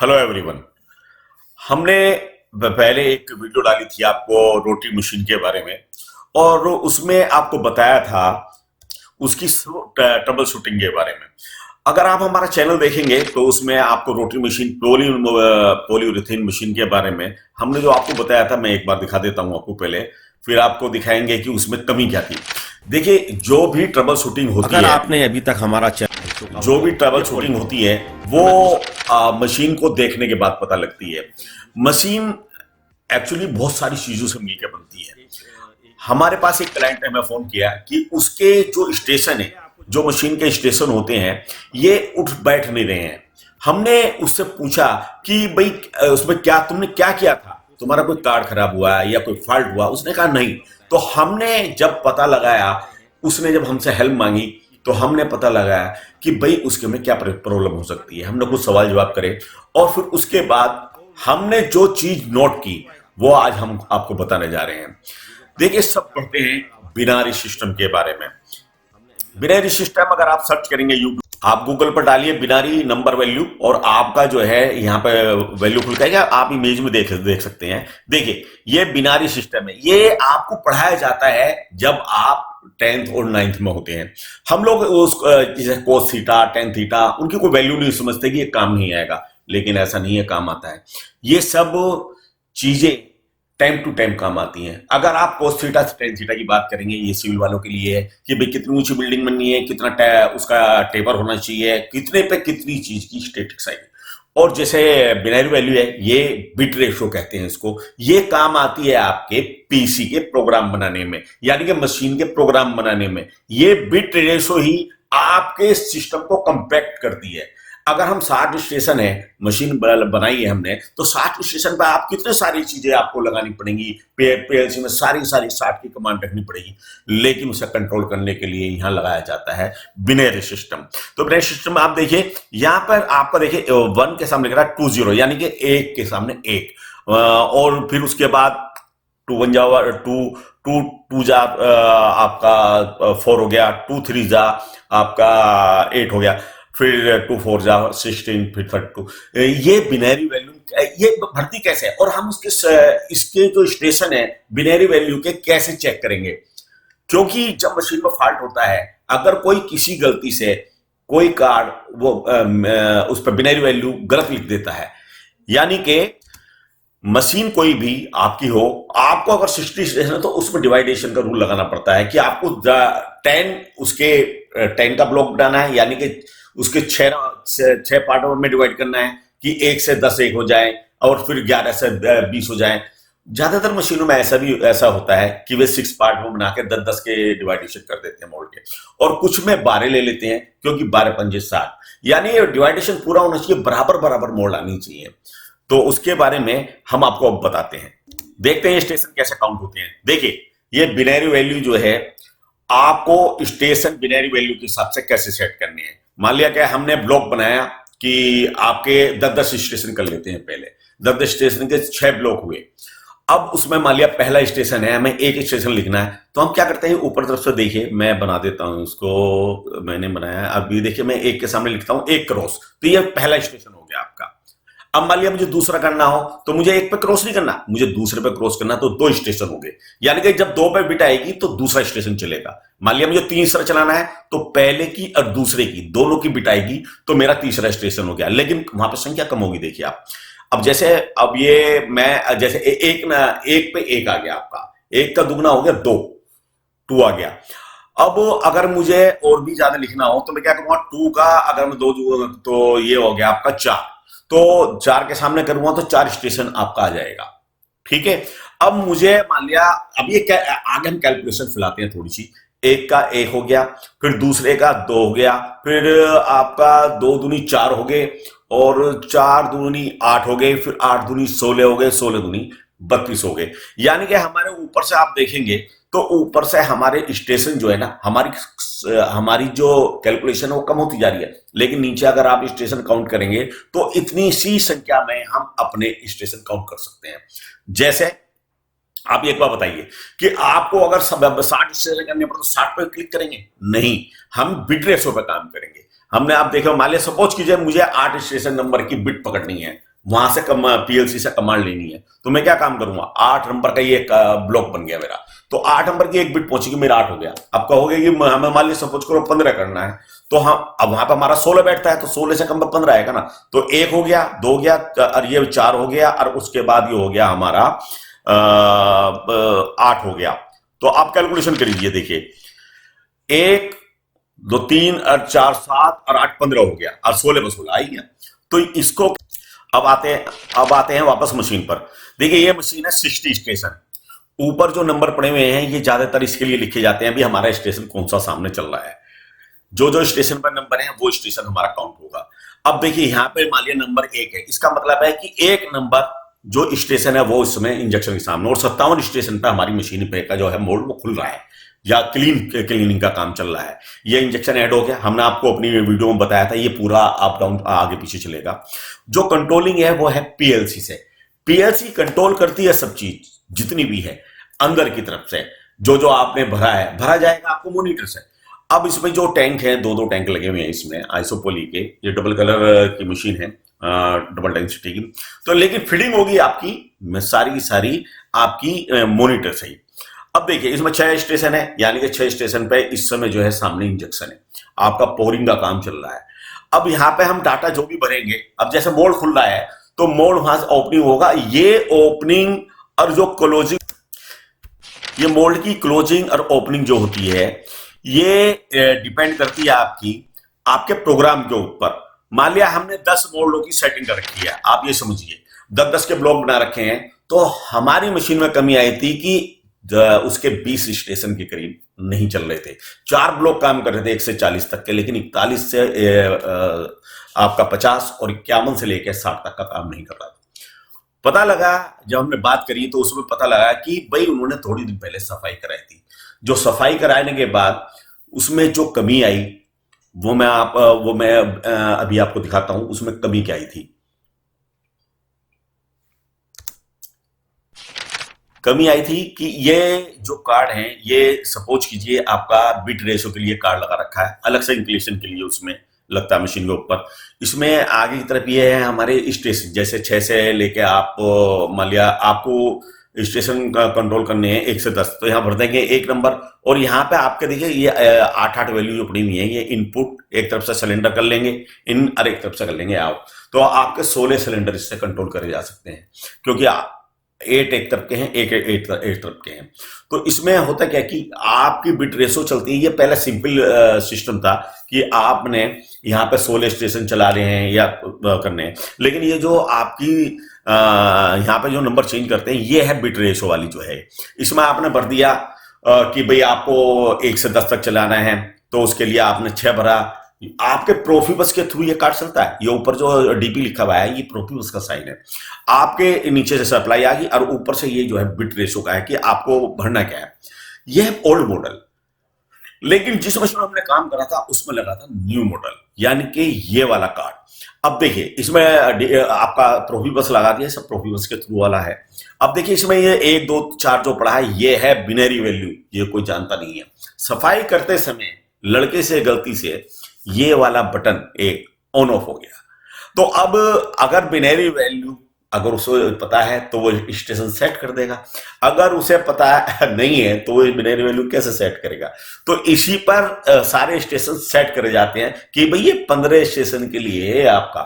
Hello everyone. हमने पहले एक वीडियो डाली थी आपको रोटी मशीन के बारे में, और उसमें आपको बताया था उसकी ट्रबल शूटिंग के बारे में। अगर आप हमारा चैनल देखेंगे तो उसमें आपको रोटी मशीन पोलीयूरेथेन मशीन के बारे में हमने जो आपको बताया था, मैं एक बार दिखा देता हूं आपको पहले, फिर आपको दिखाएंगे कि उसमें कमी क्या थी। देखिए, जो भी ट्रबल शूटिंग होती अगर है, आपने अभी तक हमारा चैनल जो भी ट्रबल शूटिंग होती है वो मशीन को देखने के बाद पता लगती है। मशीन एक्चुअली बहुत सारी चीजों से मिलकर बनती है। हमारे पास एक क्लाइंट ने हमें फोन किया कि उसके जो स्टेशन है, जो मशीन के स्टेशन होते हैं, ये उठ बैठ नहीं रहे हैं। हमने उससे पूछा कि भाई उसमें क्या तुमने क्या किया था, तुम्हारा कोई कार्ड खराब हुआ है या कोई फॉल्ट हुआ? उसने कहा नहीं। तो हमने जब पता लगाया, उसने जब हमसे हेल्प मांगी, तो हमने पता लगाया कि भाई उसके में क्या प्रॉब्लम हो सकती है। हमने कुछ सवाल जवाब करे और फिर उसके बाद हमने जो चीज नोट की वो आज हम आपको बताने जा रहे हैं। देखिए, सब पढ़ते हैं बिनारी सिस्टम के बारे में। बिनारी सिस्टम अगर आप सर्च करेंगे यूट्यूब, आप गूगल पर डालिए बिनारी नंबर वैल्यू, और आपका जो है यहाँ पे वैल्यू खुल जाएगा। आप इमेज में देख सकते हैं। देखिए, ये बिनारी सिस्टम है। ये आपको पढ़ाया जाता है जब आप 10th और 9th में होते हैं। हम लोग उस जैसे कोस थीटा, टेन थीटा, उनकी कोई वैल्यू नहीं समझते कि ये काम नहीं आएगा, लेकिन ऐसा नहीं है, काम आता है। ये सब चीजें टाइम टू टाइम काम आती हैं। अगर आप कोस थीटा टेन थीटा की बात करेंगे, ये सिविल वालों के लिए है कि भाई कितनी ऊंची बिल्डिंग बननी है, कितना उसका टेपर होना चाहिए, कितने पे कितनी चीज की स्टैटिक साइड। और जैसे बिनारी वैल्यू है, ये बिट रेशो कहते हैं इसको। ये काम आती है आपके पीसी के प्रोग्राम बनाने में, यानी कि मशीन के प्रोग्राम बनाने में। ये बिट रेशो ही आपके सिस्टम को कंपैक्ट करती है। अगर हम 60 स्टेशन है, मशीन बनाई है हमने, तो 60 स्टेशन पर आप कितने सारी चीजें आपको लगानी पड़ेंगी। पीएलसी में सारी सारी 60 की कमांड रखनी पड़ेगी, लेकिन उसे कंट्रोल करने के लिए यहां लगाया जाता है बिनरी सिस्टम। तो बिनरी सिस्टम में आप देखिए, यहां पर आपका देखिए 1 के सामने लिख रहा है 20, यानी कि 1 के सामने 1, और फिर उसके बाद 2 1 जा 2, 2 2 जा आपका 4 हो गया, 2 3 जा आपका 8 हो गया, फिर 2 4 जा 16, फिर 32। ये बिनरी वैल्यू ये भर्ती कैसे है, और हम इसके जो स्टेशन है बिनरी वैल्यू के कैसे चेक करेंगे? क्योंकि जब मशीन में फॉल्ट होता है, अगर कोई किसी गलती से कोई कार्ड वो उस पर बिनरी वैल्यू गलत लिख देता है, यानी कि मशीन कोई भी आपकी हो, आपको अगर 60 स्टेशन है तो उसमें डिवाइडेशन का रूल लगाना पड़ता है कि आपको 10 उसके 10 का ब्लॉक बनाना है, यानी कि उसके 6 पार्टों में डिवाइड करना है कि 1 से 10 एक हो जाए, और फिर 11 से 20 हो जाए। ज्यादातर मशीनों में ऐसा होता है कि वे 6 पार्ट में बना के 10 10 के डिवाइडेशन कर देते हैं मोड़ के, और कुछ में 12 ले लेते हैं, क्योंकि 12 पंजे 60, यानी डिवाइडेशन पूरा होना चाहिए, बराबर बराबर मोड़ आनी चाहिए। तो उसके बारे में हम आपको अब बताते हैं। देखते हैं स्टेशन कैसे काउंट होते हैं। देखिए, ये बिनरी वैल्यू जो है, आपको स्टेशन बिनरी वैल्यू के हिसाब से कैसे सेट करने हैं। मान लिया कि हमने ब्लॉक बनाया कि आपके 10 स्टेशन कर लेते हैं। पहले 10 स्टेशन के 6 ब्लॉक हुए। अब उसमें मान लिया पहला स्टेशन है, हमें एक स्टेशन लिखना है, तो हम क्या करते हैं, ऊपर तरफ से देखिए, मैं बना देता हूं इसको, मैंने बनाया। अभी देखिए, मैं एक के सामने लिखता हूं 1 क्रॉस, तो ये पहला स्टेशन हो गया आपका। अब मान लिया मुझे दूसरा करना हो, तो मुझे 1 पे क्रॉस नहीं करना, मुझे दूसरे पे क्रॉस करना, तो 2 स्टेशन हो गए। यानी कि जब 2 पे बिट आएगी तो दूसरा स्टेशन चलेगा। मान लिया मुझे तीसरा चलाना है, तो पहले की और दूसरे की दोनों की बिट आएगी, तो मेरा तीसरा स्टेशन हो गया, लेकिन वहां पर संख्या कम होगी। देखिए आप, अब जैसे अब ये मैं जैसे एक पे 1 आ गया आपका, 1 का दुगना हो गया 2, 2 आ गया। अब अगर मुझे और भी ज्यादा लिखना हो तो मैं क्या करूंगा, 2 का अगर मैं 2 तो ये हो गया आपका 4, तो 4 के सामने करूंगा तो 4 स्टेशन आपका आ जाएगा। ठीक है। अब मुझे मान लिया, अब ये क्या, आगे हम कैलकुलेशन फैलाते हैं थोड़ी सी। 1 का 1 हो गया, फिर दूसरे का 2 हो गया, फिर आपका 2 दूनी 4 हो गए, और 4 दूनी 8 हो गए, फिर 8 दूनी 16 हो गए, 16 दूनी 32 हो गए। यानी कि हमारे ऊपर से आप देखेंगे तो ऊपर से हमारे स्टेशन जो है ना, हमारी जो कैलकुलेशन है वो कम होती जा रही है, लेकिन नीचे अगर आप स्टेशन काउंट करेंगे तो इतनी सी संख्या में हम अपने स्टेशन काउंट कर सकते हैं। जैसे आप एक बार बताइए कि आपको अगर 60 स्टेशन करने पर तो 60 पे क्लिक करेंगे? नहीं, हम बिट रेशो पे काम करेंगे। हमने आप देखो, मान लिया सपोज कीजिए मुझे 8 स्टेशन नंबर की बिट पकड़नी है, वहां से पीएलसी से कमांड लेनी है, तो मैं क्या काम करूंगा, 8 नंबर का ये ब्लॉक बन गया मेरा, तो 8 नंबर की एक बिट पहुंचेगी, मेरा 8 हो गया। अब कहोगे कि हमें मान लीजिए सपोज करो 15 करना है, तो हम अब वहां पर हमारा 16 बैठता है, तो 16 से कम पर 15 आएगा ना, तो 1 हो गया, 2 हो गया, और ये 4 हो गया, और उसके बाद ये हो गया हमारा 8 हो गया। तो आप कैलकुलेशन कर लीजिए, देखिए 1 2 3 और 4 7 और 8 15 हो गया, और 16 पर 16 आई गया। तो इसको अब आते हैं वापस मशीन पर। देखिए ये मशीन है 60 स्टेशन, ऊपर जो नंबर पड़े हुए हैं ये ज्यादातर इसके लिए लिखे जाते हैं, अभी हमारा स्टेशन कौन सा सामने चल रहा है, जो जो स्टेशन पर नंबर है वो स्टेशन हमारा काउंट होगा। अब देखिए यहाँ पे मान लिया नंबर 1 है, इसका मतलब है कि 1 नंबर जो स्टेशन है वो इसमें इंजेक्शन के सामने, और 57 स्टेशन पर हमारी मशीन पे का जो है मोल्ड वो खुल रहा है, या क्लीनिंग का काम चल रहा है। ये इंजेक्शन ऐड हो गया, हमने आपको अपनी वीडियो में बताया था, ये पूरा अप डाउन आगे पीछे चलेगा। जो कंट्रोलिंग है वो है पीएलसी से, पीएलसी कंट्रोल करती है सब चीज जितनी भी है अंदर की तरफ से, जो जो आपने भरा है भरा जाएगा आपको मॉनिटर से। अब इसमें जो टैंक है, 2-2 टैंक लगे हुए हैं इसमें आइसोपोली के, ये डबल कलर की मशीन है, डबल डेंसिटी की, तो लेकिन फीडिंग होगी आपकी सारी की सारी आपकी मॉनिटर से ही। अब देखिए इसमें 6 स्टेशन है, यानी कि 6 स्टेशन पे इस समय जो है सामने इंजेक्शन है, आपका पोरिंग का काम चल रहा है। अब यहाँ पे हम डाटा जो भी भरेंगे, अब जैसे मोल्ड खुल रहा है तो मोल्ड वहां से ओपनिंग होगा, ये ओपनिंग और जो क्लोजिंग, ये मोल्ड की क्लोजिंग और ओपनिंग जो होती है ये डिपेंड करती है आपके प्रोग्राम के ऊपर। मान लिया हमने 10 मोल्डों की सेटिंग कर रखी है, आप ये समझिए 10-10 के ब्लॉक बना रखे हैं, तो हमारी मशीन में कमी आई थी कि उसके 20 स्टेशन के करीब नहीं चल रहे थे, 4 ब्लॉक काम कर रहे थे 1 से 40 तक के, लेकिन 41 से आपका 50 और 51 से लेकर 60 तक का काम नहीं कर रहा था। पता लगा जब हमने बात करी तो उसमें पता लगा कि भाई उन्होंने थोड़ी दिन पहले सफाई कराई थी, जो सफाई कराने के बाद उसमें जो कमी आई वो मैं अभी आपको दिखाता हूं, उसमें कमी क्या आई थी। कमी आई थी कि ये जो कार्ड है, ये सपोज कीजिए आपका बिट रेशो के लिए कार्ड लगा रखा है, अलग से इंक्लेशन के लिए उसमें लगता है मशीन के ऊपर। इसमें आगे की तरफ ये है हमारे स्टेशन, जैसे 6 से लेके आप मान लिया आपको स्टेशन कंट्रोल करने हैं 1 से 10, तो यहाँ भर देंगे 1 नंबर, और यहाँ पे आपके देखिए ये 8-8 वैल्यू जो पड़ी हुई है, ये इनपुट एक तरफ से सिलेंडर कर लेंगे इन, और एक तरफ से कर लेंगे आउट, तो आपके 16 सिलेंडर इससे कंट्रोल करे जा सकते हैं, क्योंकि 8 एक तरफ के हैं, एक तरफ के हैं। तो इसमें होता क्या कि आपकी बिट रेशो चलती है, ये पहला सिंपल सिस्टम था कि आपने यहाँ पे 16 स्टेशन चला रहे हैं या करने हैं, लेकिन ये जो आपकी यहाँ पे जो नंबर चेंज करते हैं ये है बिट रेशो वाली जो है, इसमें आपने भर दिया कि भाई आपको 1 से 10 तक चलाना है, तो उसके लिए आपने 6 भरा, आपके प्रोफिबस के थ्रू ये कार्ड चलता है, ये ऊपर जो डीपी लिखा हुआ है ये प्रोफिबस का साइन है, आपके नीचे से सप्लाई आ गई, और ऊपर से ये जो है बिट रेशो का है कि आपको भरना क्या है। ये है ओल्ड मॉडल, लेकिन जिस मशीन में हमने काम करा था उसमें लगा था न्यू मॉडल, यानी कि ये वाला कार्ड। अब देखिए इसमें आपका प्रोफिबस लगा दिया, सब प्रोफिबस के थ्रू वाला है। अब देखिए इसमें ये 1 2 4 जो पड़ा है ये है बिनरी वैल्यू, ये कोई जानता नहीं है। सफाई करते समय लड़के से गलती से ये वाला बटन एक ऑन ऑफ हो गया, तो अब अगर बिनरी वैल्यू अगर उसे पता है तो वो स्टेशन सेट कर देगा, अगर उसे पता नहीं है तो वो बिनरी वैल्यू कैसे सेट करेगा। तो इसी पर सारे स्टेशन सेट करे जाते हैं कि भाई ये 15 स्टेशन के लिए है आपका,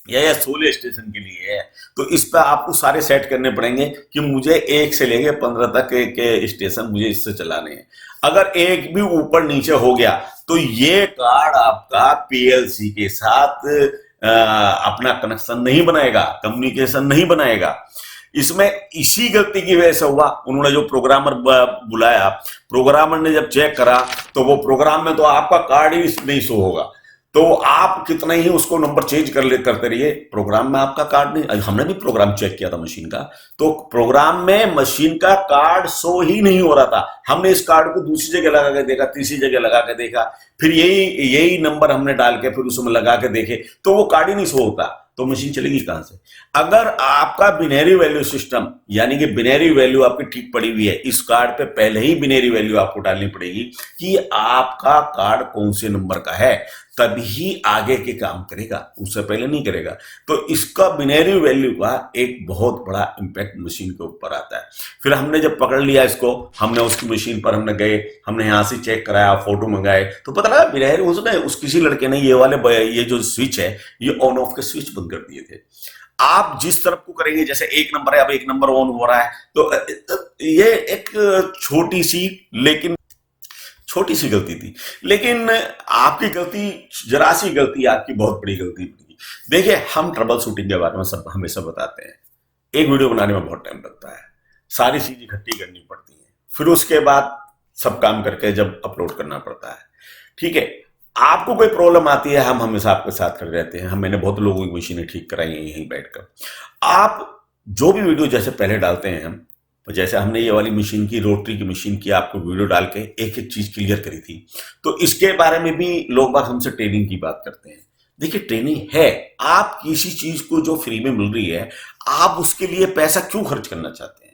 या 16 स्टेशन के लिए है, तो इस पर आपको सारे सेट करने पड़ेंगे कि मुझे 1 से लेके 15 तक के स्टेशन मुझे इससे चलाने हैं। अगर एक भी ऊपर नीचे हो गया तो ये कार्ड आपका पीएलसी के साथ अपना कनेक्शन नहीं बनाएगा, कम्युनिकेशन नहीं बनाएगा। इसमें इसी गलती की वजह से हुआ, उन्होंने जो प्रोग्रामर बुलाया, प्रोग्रामर ने जब चेक करा तो वो प्रोग्राम में तो आपका कार्ड ही नहीं शो होगा, तो आप कितना ही उसको नंबर चेंज करते रहिए, प्रोग्राम में आपका कार्ड नहीं। हमने भी प्रोग्राम चेक किया था मशीन का, तो प्रोग्राम में मशीन का कार्ड शो ही नहीं हो रहा था। हमने इस कार्ड को दूसरी जगह लगा के देखा, तीसरी जगह लगा के देखा, फिर यही नंबर हमने डाल के फिर उसमें लगा के देखे तो वो कार्ड ही नहीं शो होता, तो मशीन चलेगी कहां से। अगर आपका बिनरी वैल्यू सिस्टम, यानी कि बिनरी वैल्यू आपकी ठीक पड़ी हुई है, इस कार्ड पे पहले ही बिनरी वैल्यू आपको डालनी पड़ेगी कि आपका कार्ड कौन से नंबर का है, तभी आगे के काम करेगा, उससे पहले नहीं करेगा। तो इसका बिनरी वैल्यू का एक बहुत बड़ा इम्पैक्ट मशीन के ऊपर आता है। फिर हमने जब पकड़ लिया इसको, हमने उसकी मशीन पर हमने गए, हमने यहाँ से चेक कराया, फोटो मंगाए, तो पता लगा बिनरी उसने उस किसी लड़के ने ये जो स्विच है ये ऑन ऑफ के स्विच बंद कर दिए थे। आप जिस तरफ को करेंगे, जैसे एक नंबर है, अब एक नंबर ऑन हो रहा है, तो ये एक छोटी सी गलती थी, लेकिन आपकी गलती, जरा सी गलती आपकी बहुत बड़ी गलती थी। देखिए, हम ट्रबल शूटिंग के बारे में सब हमेशा बताते हैं। एक वीडियो बनाने में बहुत टाइम लगता है, सारी चीज इकट्ठी करनी पड़ती है, फिर उसके बाद सब काम करके जब अपलोड करना पड़ता है। ठीक है, आपको कोई प्रॉब्लम आती है, हम हमेशा आपके साथ खड़े रहते हैं। मैंने बहुत लोगों की मशीनें ठीक कराई हैं यहीं बैठकर। आप जो भी वीडियो जैसे पहले डालते हैं हम, तो जैसे हमने ये वाली मशीन की, रोटरी की मशीन की, आपको वीडियो डाल के एक एक चीज क्लियर करी थी, तो इसके बारे में भी लोग बात हमसे ट्रेनिंग की बात करते हैं। देखिए, ट्रेनिंग है, आप किसी चीज को जो फ्री में मिल रही है, आप उसके लिए पैसा क्यों खर्च करना चाहते हैं?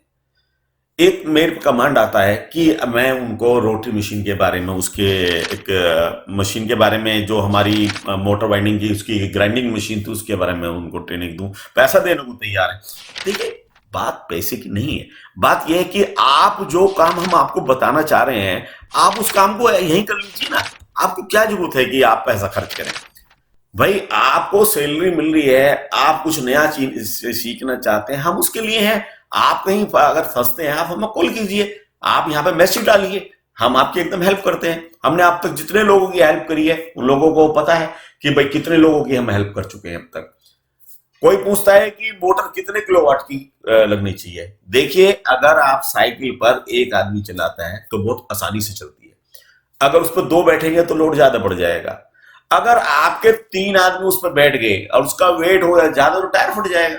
एक मेरे कमांड आता है कि मैं उनको रोटरी मशीन के बारे में, उसके एक मशीन के बारे में, जो हमारी मोटर वाइंडिंग की उसकी ग्राइंडिंग मशीन थी, उसके बारे में उनको ट्रेनिंग दूं, पैसा देने को तैयार है। देखिए, बात पैसे की नहीं है, बात यह है कि आप जो काम हम आपको बताना चाह रहे हैं, आप उस काम को यहीं कर लीजिए ना। आपको क्या जरूरत है कि आप पैसा खर्च करें? भाई, आपको सैलरी मिल रही है, आप कुछ नया चीज सीखना चाहते हैं, हम उसके लिए हैं। आप कहीं अगर फंसते हैं, आप हमें कॉल कीजिए, आप यहाँ पे मैसेज डालिए, हम आपकी एकदम हेल्प करते हैं। हमने अब तक जितने लोगों की हेल्प करी है, उन लोगों को पता है कि भाई कितने लोगों की हम हेल्प कर चुके हैं अब तक। कोई पूछता है कि मोटर कितने किलोवाट की लगनी चाहिए। देखिए, अगर आप साइकिल पर एक आदमी चलाता है तो बहुत आसानी से चलती है, अगर उस पर दो बैठेंगे तो लोड ज्यादा बढ़ जाएगा। अगर आपके 3 आदमी उस पर बैठ गए और उसका वेट हो ज्यादा, तो टायर फट जाएगा।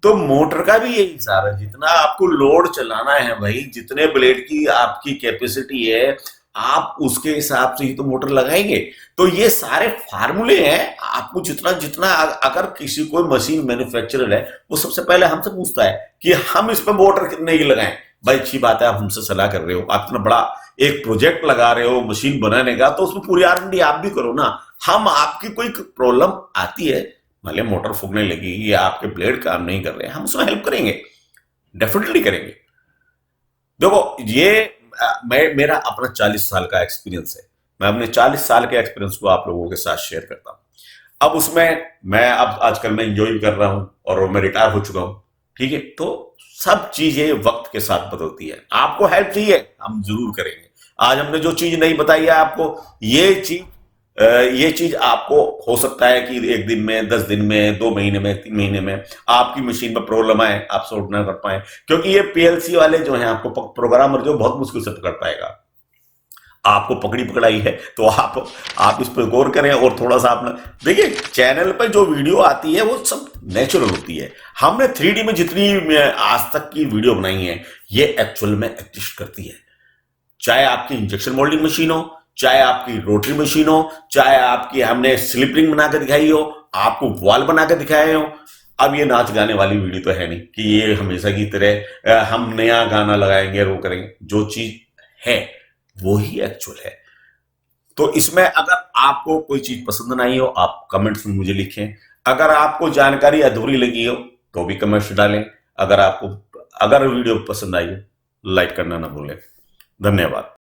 तो मोटर का भी यही हिसाब है, जितना आपको लोड चलाना है भाई, जितने ब्लेड की आपकी कैपेसिटी है, आप उसके हिसाब से ही तो मोटर लगाएंगे। तो ये सारे फार्मूले हैं। आपको जितना जितना अगर किसी कोई मशीन मैन्युफैक्चरर है, वो सबसे पहले हमसे पूछता है कि हम इस पर मोटर कितने की लगाएं। भाई, अच्छी बात है, आप हमसे सलाह कर रहे हो, आप इतना बड़ा एक प्रोजेक्ट लगा रहे हो मशीन बनाने का, तो उसमें पूरी R&D आप भी करो ना। हम आपकी कोई प्रॉब्लम आती है, मान लिया मोटर फूकने लगी या आपके ब्लेड काम नहीं कर रहे हैं, हम उसमें हेल्प करेंगे, डेफिनेटली करेंगे। देखो, ये मेरा अपना 40 साल का एक्सपीरियंस है। मैं अपने 40 साल के एक्सपीरियंस को आप लोगों के साथ शेयर करता हूं। अब उसमें मैं अब आजकल मैं एंजॉय भी कर रहा हूं और मैं रिटायर हो चुका हूं। ठीक है, तो सब चीजें वक्त के साथ बदलती है। आपको हेल्प चाहिए, हम जरूर करेंगे। आज हमने जो चीज नहीं बताई है आपको, ये चीज आपको हो सकता है कि 1 दिन में, 10 दिन में, 2 महीने में, 3 महीने में आपकी मशीन में प्रॉब्लम आए, आप सॉल्व ना कर पाए, क्योंकि ये पीएलसी वाले जो हैं, आपको प्रोग्रामर जो बहुत मुश्किल से पकड़ पाएगा। आपको पकड़ाई है, तो आप इस पर गौर करें और थोड़ा सा अपना देखिए। चैनल पर जो वीडियो आती है वो सब नेचुरल होती है। हमने 3D में जितनी आज तक की वीडियो बनाई है, ये एक्चुअल में एग्जिस्ट करती है। चाहे आपकी इंजेक्शन मोल्डिंग मशीन हो, चाहे आपकी रोटरी मशीन हो, चाहे आपकी हमने स्लिप रिंग बनाकर दिखाई हो, आपको वॉल बनाकर दिखाए हो। अब ये नाच गाने वाली वीडियो तो है नहीं कि ये हमेशा की तरह हम नया गाना लगाएंगे, वो करेंगे। जो चीज है वो ही एक्चुअल है। तो इसमें अगर आपको कोई चीज पसंद नहीं हो, आप कमेंट्स में मुझे लिखें। अगर आपको जानकारी अधूरी लगी हो तो भी कमेंट्स डालें। अगर वीडियो पसंद आई हो, लाइक करना ना भूलें। धन्यवाद।